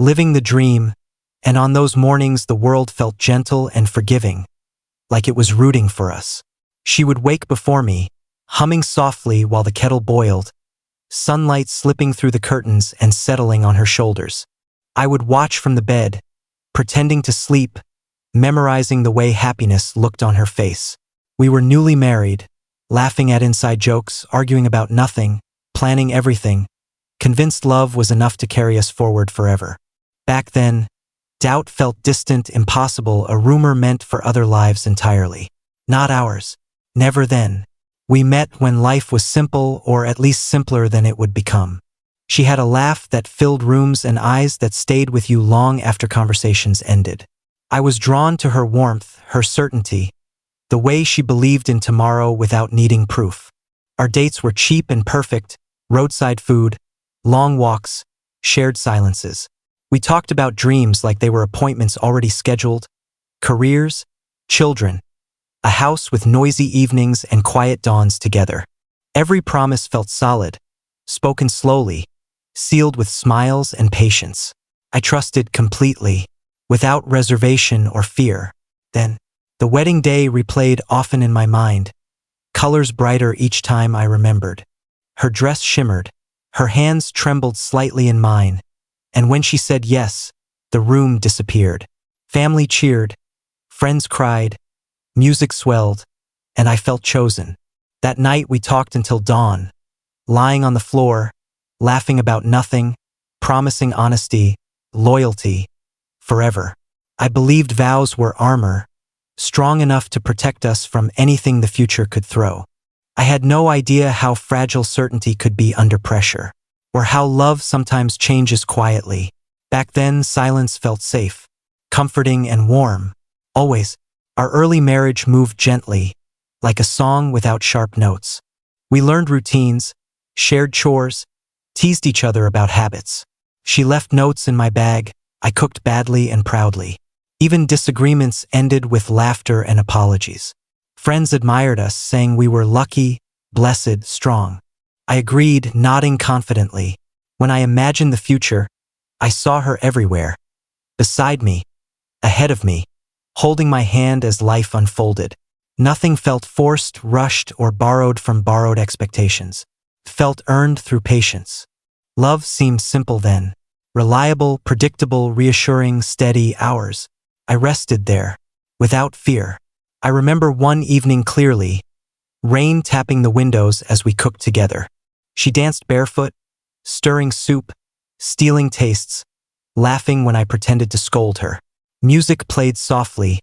living the dream, and on those mornings the world felt gentle and forgiving, like it was rooting for us. She would wake before me, humming softly while the kettle boiled, sunlight slipping through the curtains and settling on her shoulders. I would watch from the bed, pretending to sleep, memorizing the way happiness looked on her face. We were newly married, laughing at inside jokes, arguing about nothing, planning everything, convinced love was enough to carry us forward forever. Back then, doubt felt distant, impossible, a rumor meant for other lives entirely. Not ours. Never then. We met when life was simple, or at least simpler than it would become. She had a laugh that filled rooms and eyes that stayed with you long after conversations ended. I was drawn to her warmth, her certainty, the way she believed in tomorrow without needing proof. Our dates were cheap and perfect, roadside food, long walks, shared silences. We talked about dreams like they were appointments already scheduled, careers, children, a house with noisy evenings and quiet dawns together. Every promise felt solid, spoken slowly, sealed with smiles and patience. I trusted completely, without reservation or fear. Then, the wedding day replayed often in my mind, colors brighter each time I remembered. Her dress shimmered, her hands trembled slightly in mine, and when she said yes, the room disappeared. Family cheered, friends cried, music swelled, and I felt chosen. That night we talked until dawn, lying on the floor, laughing about nothing, promising honesty, loyalty, forever. I believed vows were armor, strong enough to protect us from anything the future could throw. I had no idea how fragile certainty could be under pressure, or how love sometimes changes quietly. Back then, silence felt safe, comforting and warm. Always, our early marriage moved gently, like a song without sharp notes. We learned routines, shared chores, teased each other about habits. She left notes in my bag, I cooked badly and proudly. Even disagreements ended with laughter and apologies. Friends admired us, saying we were lucky, blessed, strong. I agreed, nodding confidently. When I imagined the future, I saw her everywhere. Beside me, ahead of me, holding my hand as life unfolded. Nothing felt forced, rushed, or borrowed from borrowed expectations. It felt earned through patience. Love seemed simple then. Reliable, predictable, reassuring, steady, ours. I rested there, without fear. I remember one evening clearly, rain tapping the windows as we cooked together. She danced barefoot, stirring soup, stealing tastes, laughing when I pretended to scold her. Music played softly,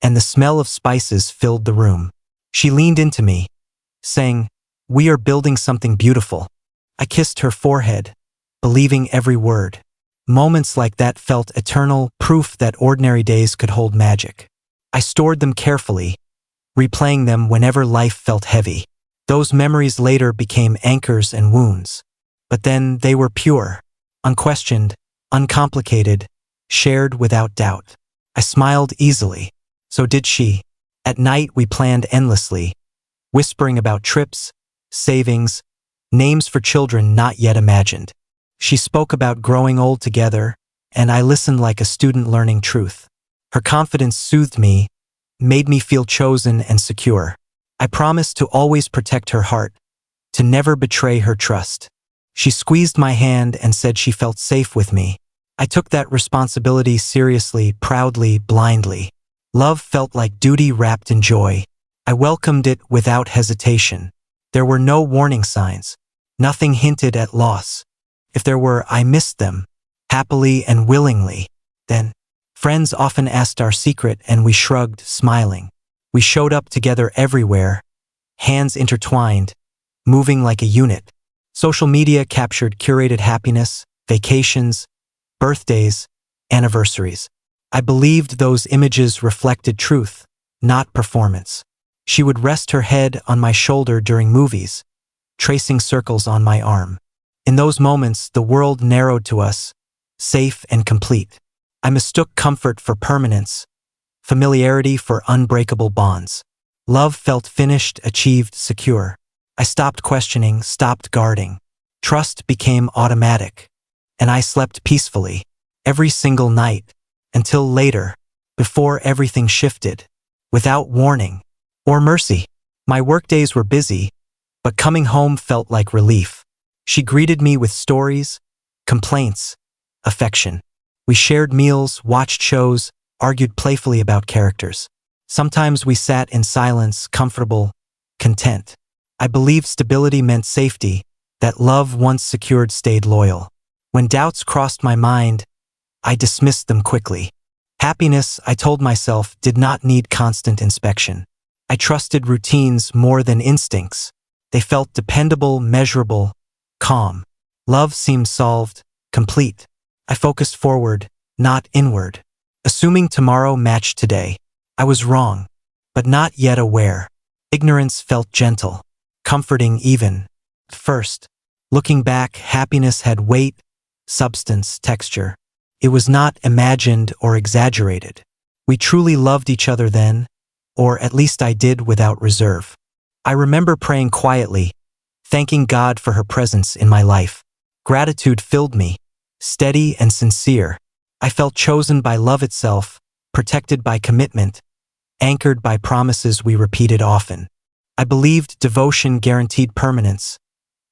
and the smell of spices filled the room. She leaned into me, saying, "We are building something beautiful." I kissed her forehead, believing every word. Moments like that felt eternal, proof that ordinary days could hold magic. I stored them carefully, replaying them whenever life felt heavy. Those memories later became anchors and wounds. But then they were pure, unquestioned, uncomplicated, shared without doubt. I smiled easily. So did she. At night we planned endlessly, whispering about trips, savings, names for children not yet imagined. She spoke about growing old together, and I listened like a student learning truth. Her confidence soothed me, made me feel chosen and secure. I promised to always protect her heart, to never betray her trust. She squeezed my hand and said she felt safe with me. I took that responsibility seriously, proudly, blindly. Love felt like duty wrapped in joy. I welcomed it without hesitation. There were no warning signs. Nothing hinted at loss. If there were, I missed them, happily and willingly. Then, friends often asked our secret and we shrugged, smiling. We showed up together everywhere, hands intertwined, moving like a unit. Social media captured curated happiness, vacations, birthdays, anniversaries. I believed those images reflected truth, not performance. She would rest her head on my shoulder during movies, tracing circles on my arm. In those moments, the world narrowed to us, safe and complete. I mistook comfort for permanence, familiarity for unbreakable bonds. Love felt finished, achieved, secure. I stopped questioning, stopped guarding. Trust became automatic, and I slept peacefully. every single night, until later, before everything shifted, without warning or mercy. My workdays were busy, but coming home felt like relief. She greeted me with stories, complaints, affection. We shared meals, watched shows, argued playfully about characters. Sometimes we sat in silence, comfortable, content. I believed stability meant safety, that love once secured stayed loyal. When doubts crossed my mind, I dismissed them quickly. Happiness, I told myself, did not need constant inspection. I trusted routines more than instincts. They felt dependable, measurable, calm. Love seemed solved, complete. I focused forward, not inward. Assuming tomorrow matched today. I was wrong, but not yet aware. Ignorance felt gentle, comforting even. At first, looking back, happiness had weight, substance, texture. It was not imagined or exaggerated. We truly loved each other then, or at least I did without reserve. I remember praying quietly, thanking God for her presence in my life. Gratitude filled me, steady and sincere. I felt chosen by love itself, protected by commitment, anchored by promises we repeated often. I believed devotion guaranteed permanence,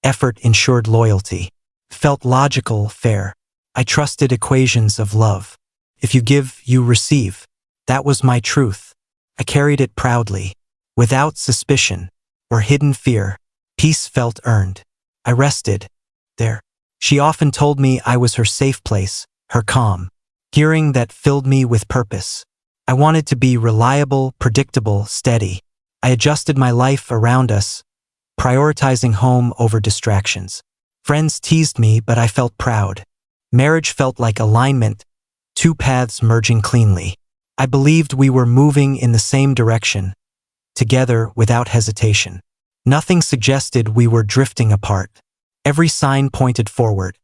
effort ensured loyalty. Felt logical, fair. I trusted equations of love. If you give, you receive. That was my truth. I carried it proudly, without suspicion or hidden fear. Peace felt earned. I rested there. She often told me I was her safe place, her calm. Hearing that filled me with purpose. I wanted to be reliable, predictable, steady. I adjusted my life around us, prioritizing home over distractions. Friends teased me, but I felt proud. Marriage felt like alignment, two paths merging cleanly. I believed we were moving in the same direction, together without hesitation. Nothing suggested we were drifting apart. Every sign pointed forward.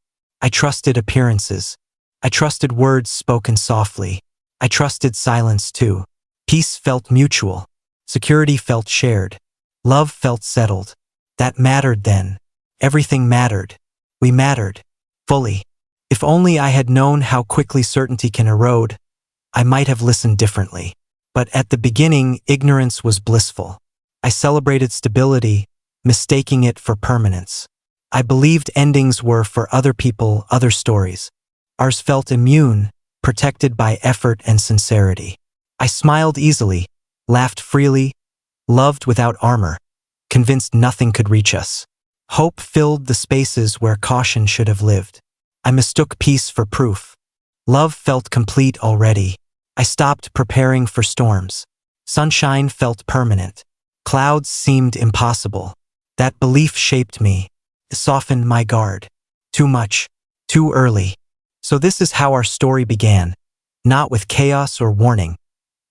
I trusted appearances. I trusted words spoken softly. I trusted silence too. Peace felt mutual. Security felt shared. Love felt settled. That mattered then. Everything mattered. We mattered. Fully. If only I had known how quickly certainty can erode, I might have listened differently. But at the beginning, ignorance was blissful. I celebrated stability, mistaking it for permanence. I believed endings were for other people, other stories. Ours felt immune, protected by effort and sincerity. I smiled easily, laughed freely, loved without armor, convinced nothing could reach us. Hope filled the spaces where caution should have lived. I mistook peace for proof. Love felt complete already. I stopped preparing for storms. Sunshine felt permanent. Clouds seemed impossible. That belief shaped me, softened my guard. Too much, too early. So this is how our story began, not with chaos or warning,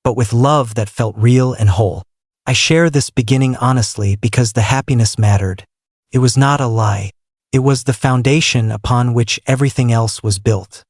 but with love that felt real and whole. I share this beginning honestly because the happiness mattered. It was not a lie. It was the foundation upon which everything else was built.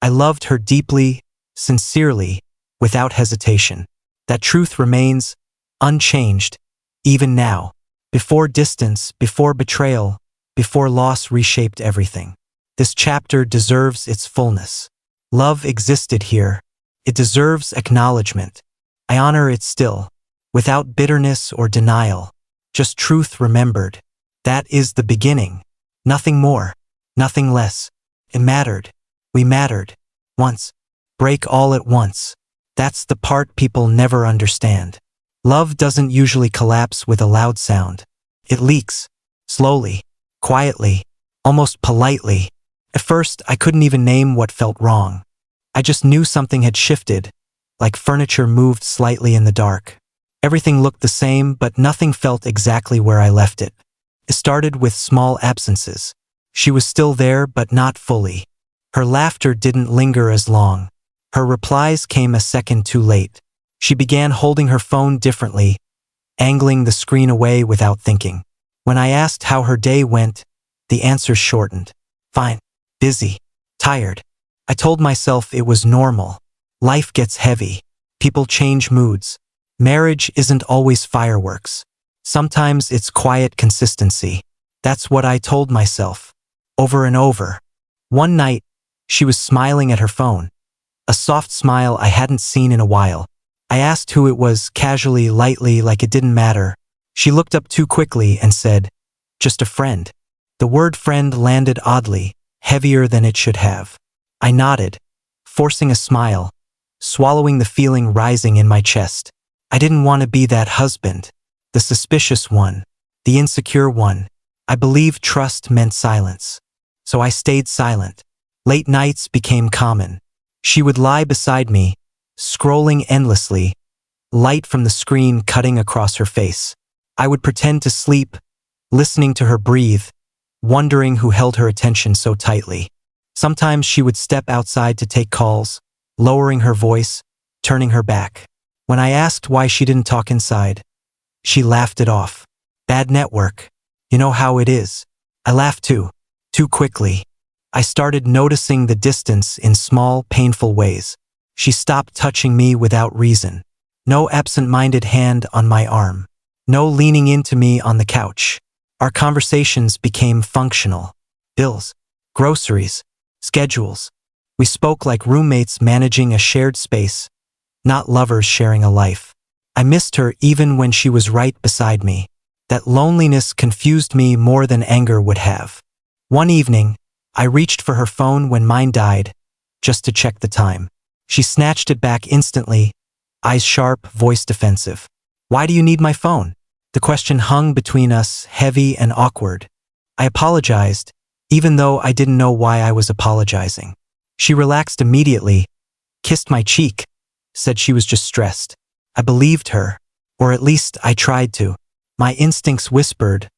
I loved her deeply, sincerely, without hesitation. That truth remains unchanged, even now. Before distance, before betrayal, before loss reshaped everything. This chapter deserves its fullness. Love existed here. It deserves acknowledgment. I honor it still, without bitterness or denial, just truth remembered. That is the beginning. Nothing more, nothing less. It mattered. We mattered. Once. Break all at once. That's the part people never understand. Love doesn't usually collapse with a loud sound. It leaks. Slowly. Quietly. Almost politely. At first, I couldn't even name what felt wrong. I just knew something had shifted, like furniture moved slightly in the dark. Everything looked the same, but nothing felt exactly where I left it. It started with small absences. She was still there, but not fully. Her laughter didn't linger as long. Her replies came a second too late. She began holding her phone differently, angling the screen away without thinking. When I asked how her day went, the answer shortened. Fine. Busy. Tired. I told myself it was normal. Life gets heavy. People change moods. Marriage isn't always fireworks. Sometimes it's quiet consistency. That's what I told myself. Over and over. One night, She was smiling at her phone, a soft smile I hadn't seen in a while. I asked who it was, casually, lightly, like it didn't matter. She looked up too quickly and said, "Just a friend." The word friend landed oddly, heavier than it should have. I nodded, forcing a smile, swallowing the feeling rising in my chest. I didn't want to be that husband, the suspicious one, the insecure one. I believed trust meant silence. So I stayed silent. Late nights became common. She would lie beside me, scrolling endlessly, light from the screen cutting across her face. I would pretend to sleep, listening to her breathe, wondering who held her attention so tightly. Sometimes she would step outside to take calls, lowering her voice, turning her back. When I asked why she didn't talk inside, she laughed it off. "Bad network. You know how it is." I laughed too quickly. I started noticing the distance in small, painful ways. She stopped touching me without reason. No absent-minded hand on my arm. No leaning into me on the couch. Our conversations became functional. Bills, groceries, schedules. We spoke like roommates managing a shared space, not lovers sharing a life. I missed her even when she was right beside me. That loneliness confused me more than anger would have. One evening, I reached for her phone when mine died, just to check the time. She snatched it back instantly, eyes sharp, voice defensive. "Why do you need my phone?" The question hung between us, heavy and awkward. I apologized, even though I didn't know why I was apologizing. She relaxed immediately, kissed my cheek, said she was just stressed. I believed her, or at least I tried to. My instincts whispered,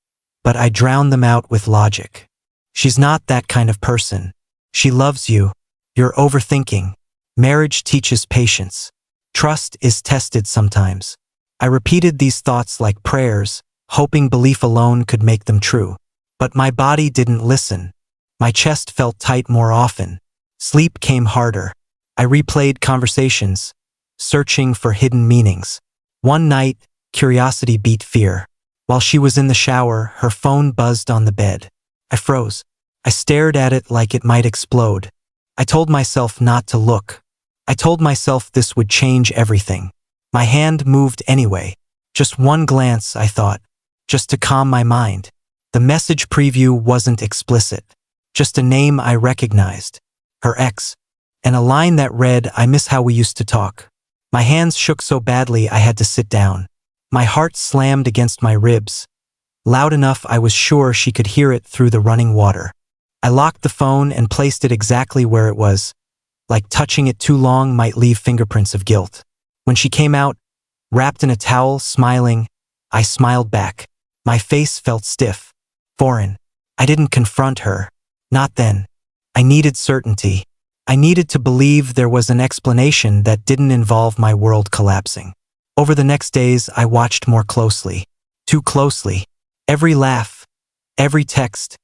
but I drowned them out with logic. "She's not that kind of person. She loves you. You're overthinking. Marriage teaches patience. Trust is tested sometimes." I repeated these thoughts like prayers, hoping belief alone could make them true. But my body didn't listen. My chest felt tight more often. Sleep came harder. I replayed conversations, searching for hidden meanings. One night, curiosity beat fear. While she was in the shower, her phone buzzed on the bed. I froze. I stared at it like it might explode. I told myself not to look. I told myself this would change everything. My hand moved anyway. Just one glance, I thought, just to calm my mind. The message preview wasn't explicit, just a name I recognized. Her ex. And a line that read, "I miss how we used to talk." My hands shook so badly I had to sit down. My heart slammed against my ribs, loud enough I was sure she could hear it through the running water. I locked the phone and placed it exactly where it was, like touching it too long might leave fingerprints of guilt. When she came out, wrapped in a towel, smiling, I smiled back. My face felt stiff, foreign. I didn't confront her. Not then. I needed certainty. I needed to believe there was an explanation that didn't involve my world collapsing. Over the next days, I watched more closely. Too closely. Every laugh, every text,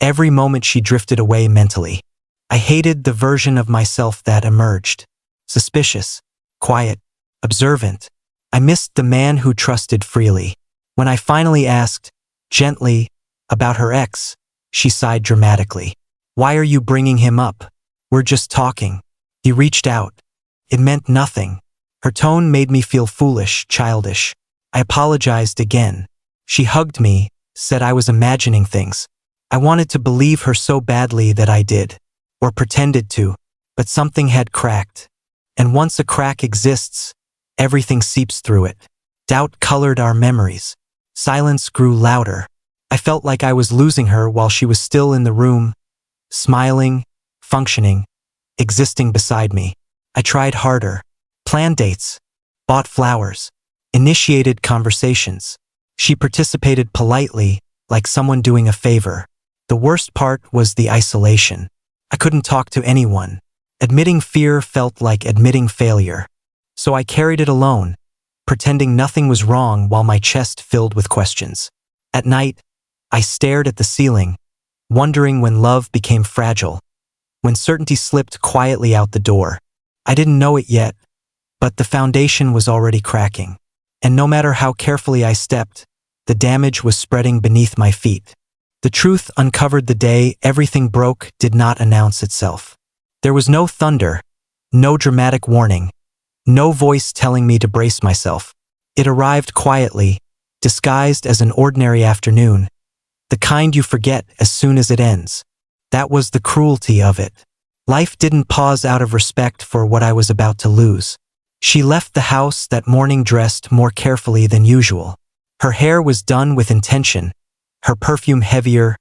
every moment she drifted away mentally. I hated the version of myself that emerged. Suspicious, quiet, observant. I missed the man who trusted freely. When I finally asked, gently, about her ex, she sighed dramatically. "Why are you bringing him up? We're just talking." He reached out. It meant nothing. Her tone made me feel foolish, childish. I apologized again. She hugged me, said I was imagining things. I wanted to believe her so badly that I did, or pretended to, but something had cracked. And once a crack exists, everything seeps through it. Doubt colored our memories. Silence grew louder. I felt like I was losing her while she was still in the room, smiling, functioning, existing beside me. I tried harder. Planned dates, bought flowers, initiated conversations. She participated politely, like someone doing a favor. The worst part was the isolation. I couldn't talk to anyone. Admitting fear felt like admitting failure. So I carried it alone, pretending nothing was wrong while my chest filled with questions. At night, I stared at the ceiling, wondering when love became fragile, when certainty slipped quietly out the door. I didn't know it yet, but the foundation was already cracking. And no matter how carefully I stepped, the damage was spreading beneath my feet. The truth uncovered the day everything broke did not announce itself. There was no thunder, no dramatic warning, no voice telling me to brace myself. It arrived quietly, disguised as an ordinary afternoon, the kind you forget as soon as it ends. That was the cruelty of it. Life didn't pause out of respect for what I was about to lose. She left the house that morning dressed more carefully than usual. Her hair was done with intention, her perfume heavier,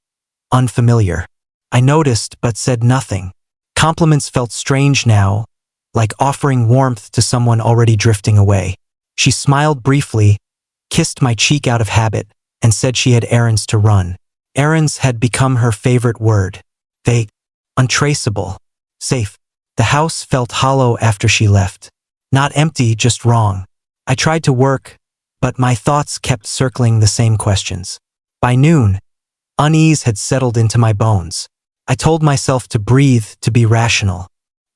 unfamiliar. I noticed but said nothing. Compliments felt strange now, like offering warmth to someone already drifting away. She smiled briefly, kissed my cheek out of habit, and said she had errands to run. Errands had become her favorite word. Vague, untraceable, safe. The house felt hollow after she left. Not empty, just wrong. I tried to work, but my thoughts kept circling the same questions. By noon, unease had settled into my bones. I told myself to breathe, to be rational.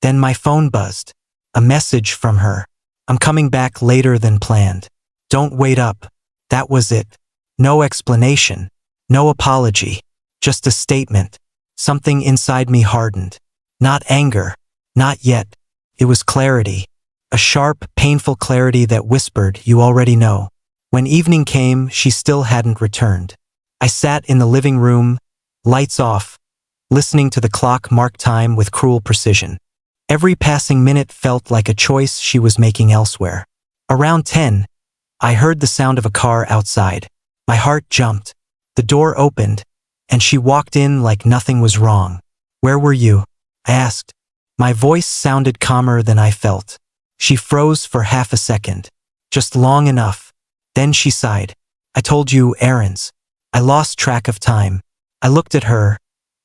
Then my phone buzzed. A message from her. I'm coming back later than planned. Don't wait up. That was it. No explanation. No apology. Just a statement. Something inside me hardened. Not anger. Not yet. It was clarity. A sharp, painful clarity that whispered, "You already know." When evening came, she still hadn't returned. I sat in the living room, lights off, listening to the clock mark time with cruel precision. Every passing minute felt like a choice she was making elsewhere. Around 10, I heard the sound of a car outside. My heart jumped. The door opened, and she walked in like nothing was wrong. "Where were you?" I asked. My voice sounded calmer than I felt. She froze for half a second. Just long enough. Then she sighed. "I told you, errands." I lost track of time. I looked at her,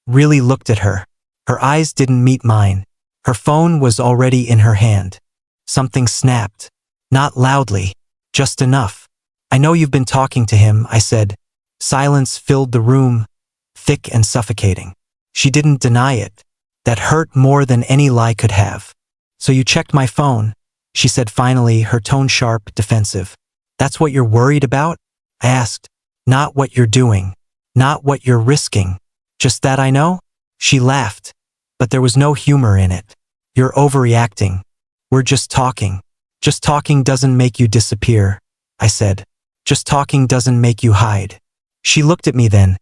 really looked at her. Her eyes didn't meet mine. Her phone was already in her hand. Something snapped. Not loudly, just enough. "I know you've been talking to him," I said. Silence filled the room, thick and suffocating. She didn't deny it. That hurt more than any lie could have. "So you checked my phone," she said finally, her tone sharp, defensive. "That's what you're worried about?" I asked. "Not what you're doing. Not what you're risking. Just that I know?" She laughed, but there was no humor in it. "You're overreacting. We're just talking." "Just talking doesn't make you disappear," I said. "Just talking doesn't make you hide." She looked at me then,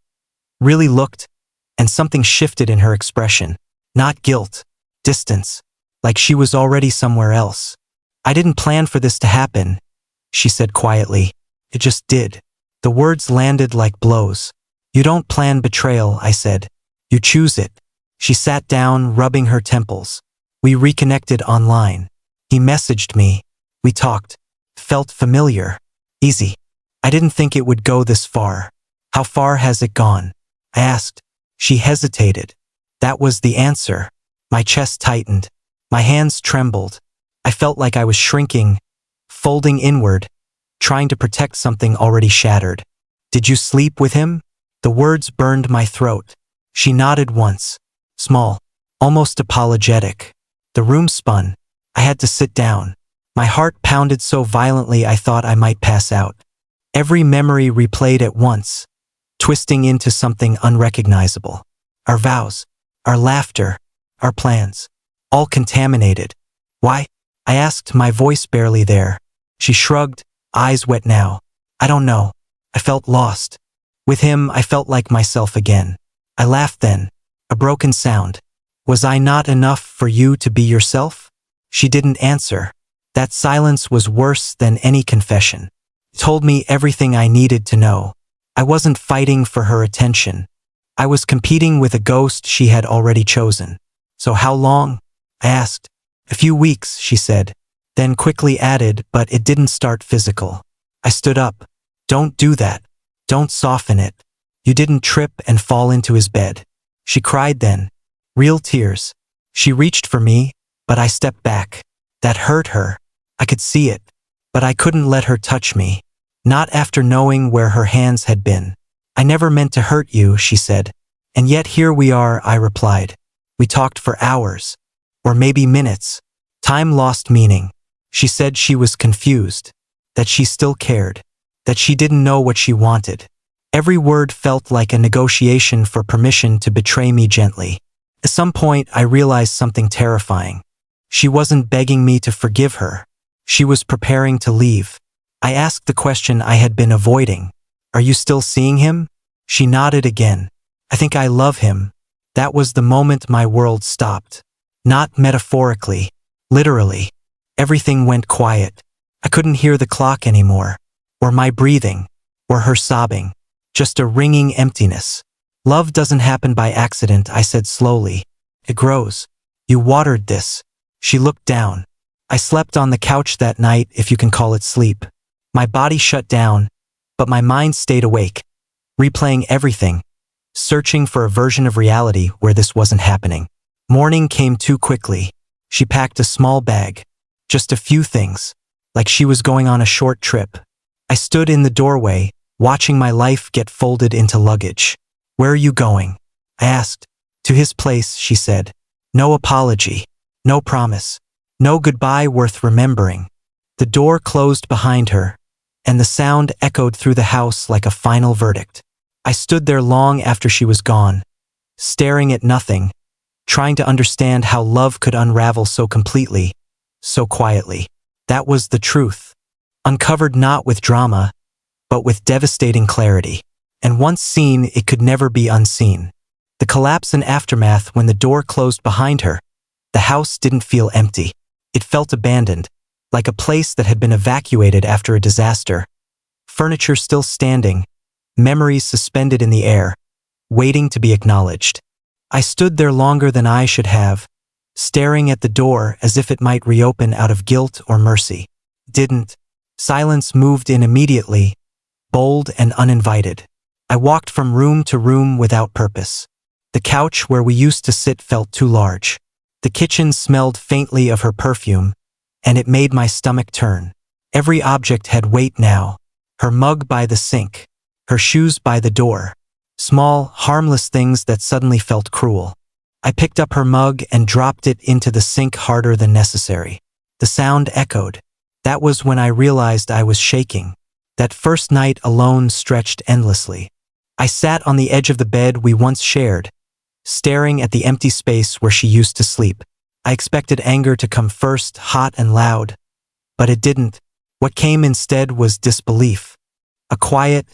really looked, and something shifted in her expression. Not guilt, distance, like she was already somewhere else. "I didn't plan for this to happen," she said quietly. "It just did." The words landed like blows. "You don't plan betrayal," I said. "You choose it." She sat down, rubbing her temples. "We reconnected online. He messaged me. We talked. Felt familiar. Easy. I didn't think it would go this far." "How far has it gone?" I asked. She hesitated. That was the answer. My chest tightened. My hands trembled. I felt like I was shrinking, folding inward, trying to protect something already shattered. "Did you sleep with him?" The words burned my throat. She nodded once. Small, almost apologetic. The room spun. I had to sit down. My heart pounded so violently I thought I might pass out. Every memory replayed at once, twisting into something unrecognizable. Our vows, our laughter, our plans, all contaminated. "Why?" I asked, my voice barely there. She shrugged, eyes wet now. "I don't know." I felt lost. With him, I felt like myself again. I laughed then, a broken sound. "Was I not enough for you to be yourself?" She didn't answer. That silence was worse than any confession. It told me everything I needed to know. I wasn't fighting for her attention. I was competing with a ghost she had already chosen. "So how long?" I asked. "A few weeks," she said, then quickly added, "But it didn't start physical." I stood up. "Don't do that. Don't soften it. You didn't trip and fall into his bed." She cried then. Real tears. She reached for me, but I stepped back. That hurt her. I could see it. But I couldn't let her touch me. Not after knowing where her hands had been. "I never meant to hurt you," she said. "And yet here we are," I replied. We talked for hours. Or maybe minutes. Time lost meaning. She said she was confused. That she still cared. That she didn't know what she wanted. Every word felt like a negotiation for permission to betray me gently. At some point, I realized something terrifying. She wasn't begging me to forgive her. She was preparing to leave. I asked the question I had been avoiding. Are you still seeing him? She nodded again. I think I love him. That was the moment my world stopped. Not metaphorically, literally. Everything went quiet. I couldn't hear the clock anymore, or my breathing, or her sobbing. Just a ringing emptiness. Love doesn't happen by accident, I said slowly. It grows. You watered this. She looked down. I slept on the couch that night, if you can call it sleep. My body shut down, but my mind stayed awake, replaying everything, searching for a version of reality where this wasn't happening. Morning came too quickly. She packed a small bag. Just a few things, like she was going on a short trip. I stood in the doorway, watching my life get folded into luggage. Where are you going? I asked. To his place, she said. No apology. No promise. No goodbye worth remembering. The door closed behind her, and the sound echoed through the house like a final verdict. I stood there long after she was gone, staring at nothing, trying to understand how love could unravel so completely, so quietly. That was the truth. Uncovered not with drama, but with devastating clarity. And once seen, it could never be unseen. The collapse and aftermath when the door closed behind her. The house didn't feel empty. It felt abandoned, like a place that had been evacuated after a disaster. Furniture still standing, memories suspended in the air, waiting to be acknowledged. I stood there longer than I should have, staring at the door as if it might reopen out of guilt or mercy. Didn't. Silence moved in immediately, bold and uninvited. I walked from room to room without purpose. The couch where we used to sit felt too large. The kitchen smelled faintly of her perfume, and it made my stomach turn. Every object had weight now. Her mug by the sink, her shoes by the door. Small, harmless things that suddenly felt cruel. I picked up her mug and dropped it into the sink harder than necessary. The sound echoed. That was when I realized I was shaking. That first night alone stretched endlessly. I sat on the edge of the bed we once shared, staring at the empty space where she used to sleep. I expected anger to come first, hot and loud, but it didn't. What came instead was disbelief. A quiet,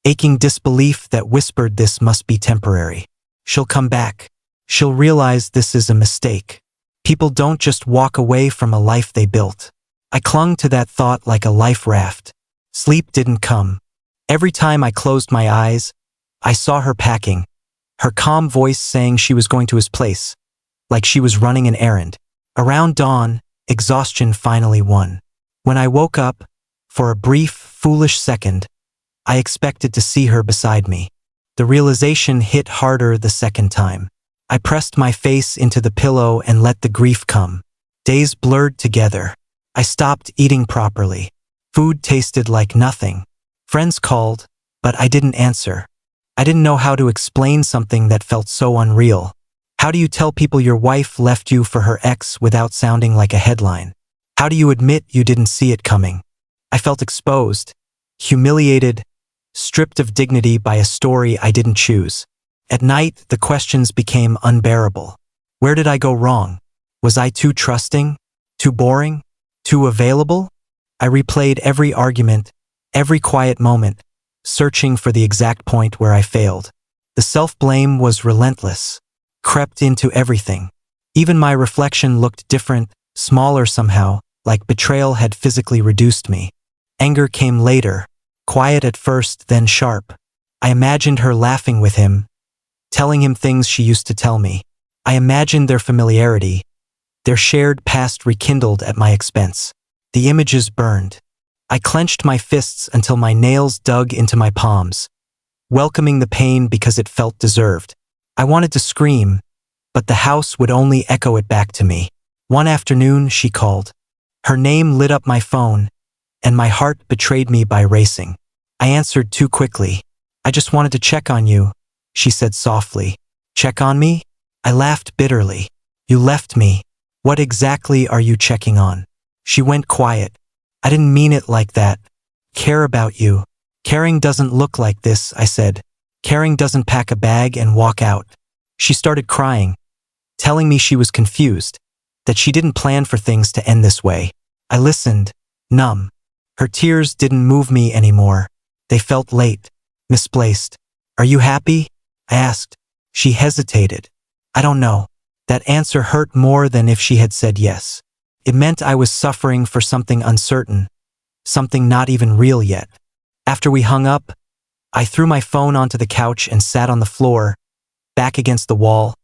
aching disbelief that whispered this must be temporary. She'll come back. She'll realize this is a mistake. People don't just walk away from a life they built. I clung to that thought like a life raft. Sleep didn't come. Every time I closed my eyes, I saw her packing, her calm voice saying she was going to his place, like she was running an errand. Around dawn, exhaustion finally won. When I woke up, for a brief, foolish second, I expected to see her beside me. The realization hit harder the second time. I pressed my face into the pillow and let the grief come. Days blurred together. I stopped eating properly. Food tasted like nothing. Friends called, but I didn't answer. I didn't know how to explain something that felt so unreal. How do you tell people your wife left you for her ex without sounding like a headline? How do you admit you didn't see it coming? I felt exposed, humiliated, stripped of dignity by a story I didn't choose. At night, the questions became unbearable. Where did I go wrong? Was I too trusting? Too boring? Too available? I replayed every argument, every quiet moment, searching for the exact point where I failed. The self-blame was relentless, crept into everything. Even my reflection looked different, smaller somehow, like betrayal had physically reduced me. Anger came later, quiet at first, then sharp. I imagined her laughing with him, telling him things she used to tell me. I imagined their familiarity, their shared past rekindled at my expense. The images burned. I clenched my fists until my nails dug into my palms, welcoming the pain because it felt deserved. I wanted to scream, but the house would only echo it back to me. One afternoon, she called. Her name lit up my phone, and my heart betrayed me by racing. I answered too quickly. I just wanted to check on you, she said softly. Check on me? I laughed bitterly. You left me. What exactly are you checking on? She went quiet. I didn't mean it like that. Care about you. Caring doesn't look like this, I said. Caring doesn't pack a bag and walk out. She started crying, telling me she was confused, that she didn't plan for things to end this way. I listened, numb. Her tears didn't move me anymore. They felt late, misplaced. "Are you happy?" I asked. She hesitated. "I don't know." That answer hurt more than if she had said yes. It meant I was suffering for something uncertain, something not even real yet. After we hung up, I threw my phone onto the couch and sat on the floor, back against the wall,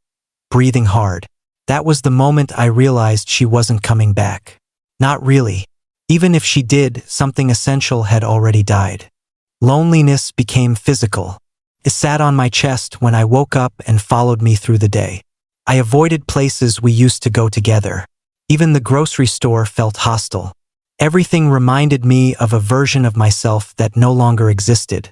breathing hard. That was the moment I realized she wasn't coming back. Not really. Even if she did, something essential had already died. Loneliness became physical. It sat on my chest when I woke up and followed me through the day. I avoided places we used to go together. Even the grocery store felt hostile. Everything reminded me of a version of myself that no longer existed.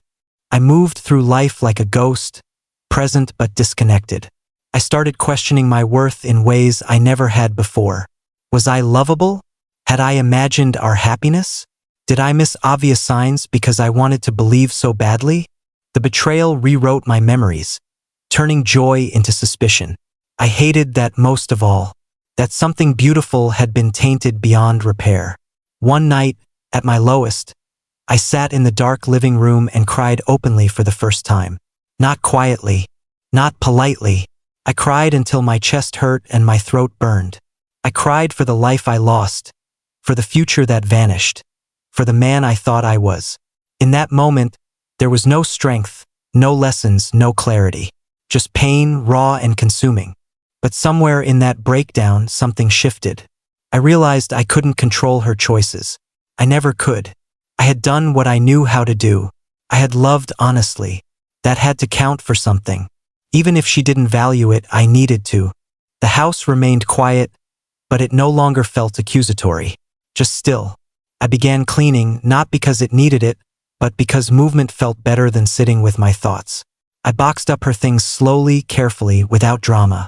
I moved through life like a ghost, present but disconnected. I started questioning my worth in ways I never had before. Was I lovable? Had I imagined our happiness? Did I miss obvious signs because I wanted to believe so badly? The betrayal rewrote my memories, turning joy into suspicion. I hated that most of all, that something beautiful had been tainted beyond repair. One night, at my lowest, I sat in the dark living room and cried openly for the first time. Not quietly, not politely. I cried until my chest hurt and my throat burned. I cried for the life I lost, for the future that vanished, for the man I thought I was. In that moment, there was no strength, no lessons, no clarity. Just pain, raw and consuming. But somewhere in that breakdown, something shifted. I realized I couldn't control her choices. I never could. I had done what I knew how to do. I had loved honestly. That had to count for something. Even if she didn't value it, I needed to. The house remained quiet, but it no longer felt accusatory. Just still. I began cleaning, not because it needed it, but because movement felt better than sitting with my thoughts. I boxed up her things slowly, carefully, without drama.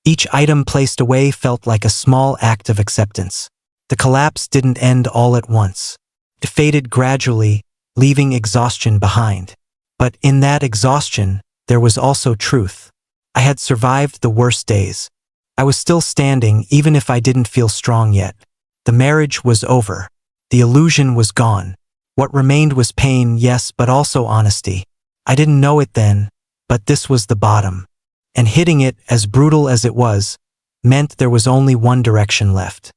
Each item placed away felt like a small act of acceptance. The collapse didn't end all at once. It faded gradually, leaving exhaustion behind. But in that exhaustion, there was also truth. I had survived the worst days. I was still standing, even if I didn't feel strong yet. The marriage was over. The illusion was gone. What remained was pain, yes, but also honesty. I didn't know it then, but this was the bottom. And hitting it, as brutal as it was, meant there was only one direction left.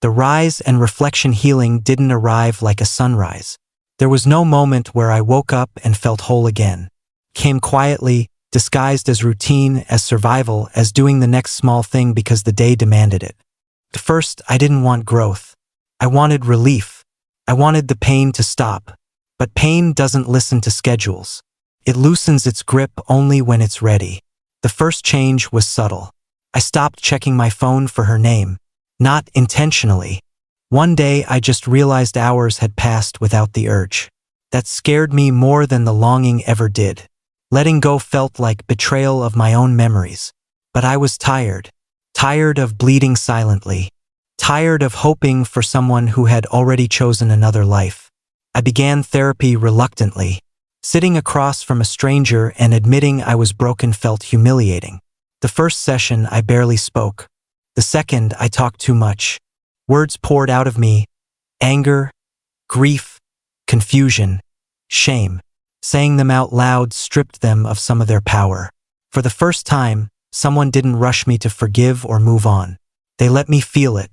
The rise and reflection healing didn't arrive like a sunrise. There was no moment where I woke up and felt whole again. It came quietly, disguised as routine, as survival, as doing the next small thing because the day demanded it. At first, I didn't want growth. I wanted relief. I wanted the pain to stop. But pain doesn't listen to schedules. It loosens its grip only when it's ready. The first change was subtle. I stopped checking my phone for her name. Not intentionally. One day I just realized hours had passed without the urge. That scared me more than the longing ever did. Letting go felt like betrayal of my own memories. But I was tired. Tired of bleeding silently. Tired of hoping for someone who had already chosen another life. I began therapy reluctantly. Sitting across from a stranger and admitting I was broken felt humiliating. The first session I barely spoke. The second I talked too much. Words poured out of me. Anger, grief, confusion, shame. Saying them out loud stripped them of some of their power. For the first time, someone didn't rush me to forgive or move on. They let me feel it.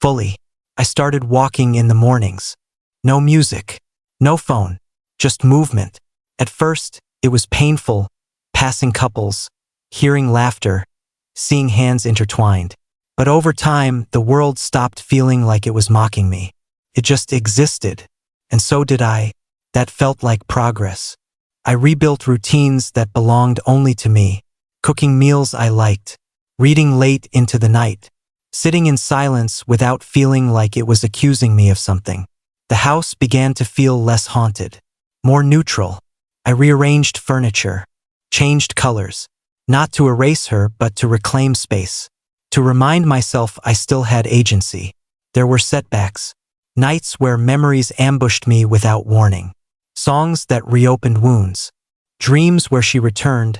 Fully. I started walking in the mornings. No music. No phone. Just movement. At first, it was painful, passing couples, hearing laughter, seeing hands intertwined. But over time, the world stopped feeling like it was mocking me. It just existed. And so did I. That felt like progress. I rebuilt routines that belonged only to me. Cooking meals I liked. Reading late into the night. Sitting in silence without feeling like it was accusing me of something. The house began to feel less haunted. More neutral. I rearranged furniture, changed colors, not to erase her but to reclaim space, to remind myself I still had agency. There were setbacks, nights where memories ambushed me without warning, songs that reopened wounds, dreams where she returned,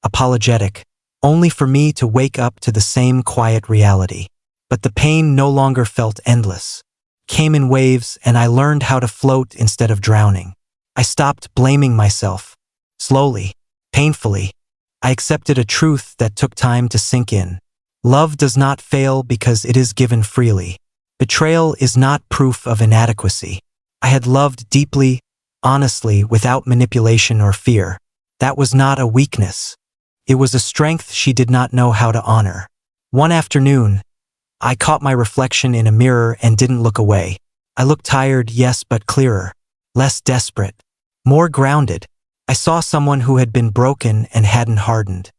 apologetic, only for me to wake up to the same quiet reality. But the pain no longer felt endless. It came in waves, and I learned how to float instead of drowning. I stopped blaming myself. Slowly, painfully, I accepted a truth that took time to sink in. Love does not fail because it is given freely. Betrayal is not proof of inadequacy. I had loved deeply, honestly, without manipulation or fear. That was not a weakness. It was a strength she did not know how to honor. One afternoon, I caught my reflection in a mirror and didn't look away. I looked tired, yes, but clearer, less desperate, more grounded. I saw someone who had been broken and hadn't hardened.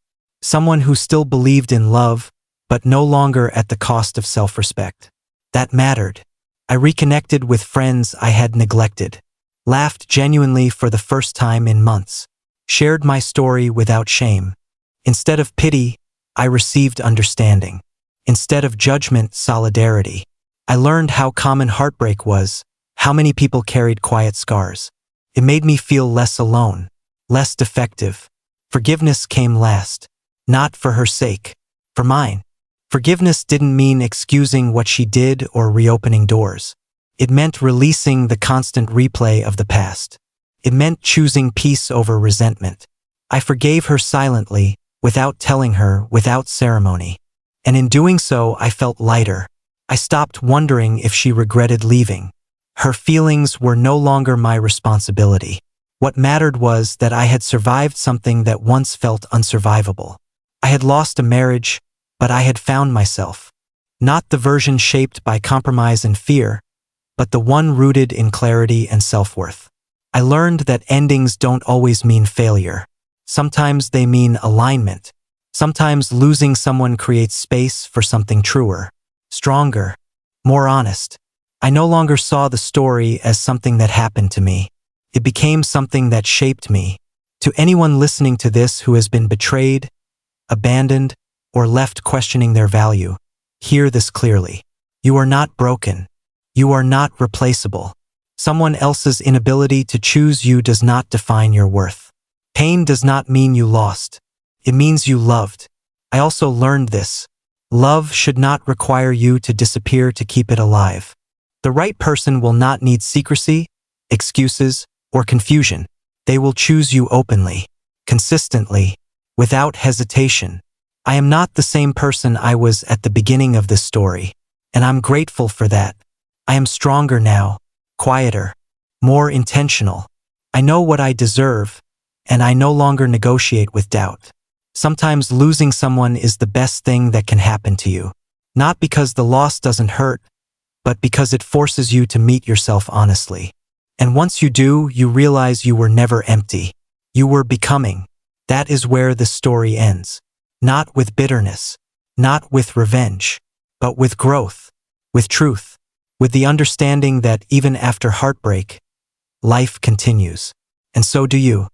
Someone who still believed in love, but no longer at the cost of self-respect. That mattered. I reconnected with friends I had neglected, laughed genuinely for the first time in months, shared my story without shame. Instead of pity, I received understanding. Instead of judgment, solidarity. I learned how common heartbreak was, how many people carried quiet scars. It made me feel less alone, less defective. Forgiveness came last, not for her sake, for mine. Forgiveness didn't mean excusing what she did or reopening doors. It meant releasing the constant replay of the past. It meant choosing peace over resentment. I forgave her silently, without telling her, without ceremony. And in doing so, I felt lighter. I stopped wondering if she regretted leaving. Her feelings were no longer my responsibility. What mattered was that I had survived something that once felt unsurvivable. I had lost a marriage, but I had found myself. Not the version shaped by compromise and fear, but the one rooted in clarity and self-worth. I learned that endings don't always mean failure. Sometimes they mean alignment. Sometimes losing someone creates space for something truer, stronger, more honest. I no longer saw the story as something that happened to me. It became something that shaped me. To anyone listening to this who has been betrayed, abandoned, or left questioning their value, hear this clearly. You are not broken. You are not replaceable. Someone else's inability to choose you does not define your worth. Pain does not mean you lost. It means you loved. I also learned this. Love should not require you to disappear to keep it alive. The right person will not need secrecy, excuses, or confusion. They will choose you openly, consistently, without hesitation. I am not the same person I was at the beginning of this story, and I'm grateful for that. I am stronger now, quieter, more intentional. I know what I deserve, and I no longer negotiate with doubt. Sometimes losing someone is the best thing that can happen to you. Not because the loss doesn't hurt, but because it forces you to meet yourself honestly. And once you do, you realize you were never empty. You were becoming. That is where the story ends. Not with bitterness, not with revenge, but with growth, with truth, with the understanding that even after heartbreak, life continues. And so do you.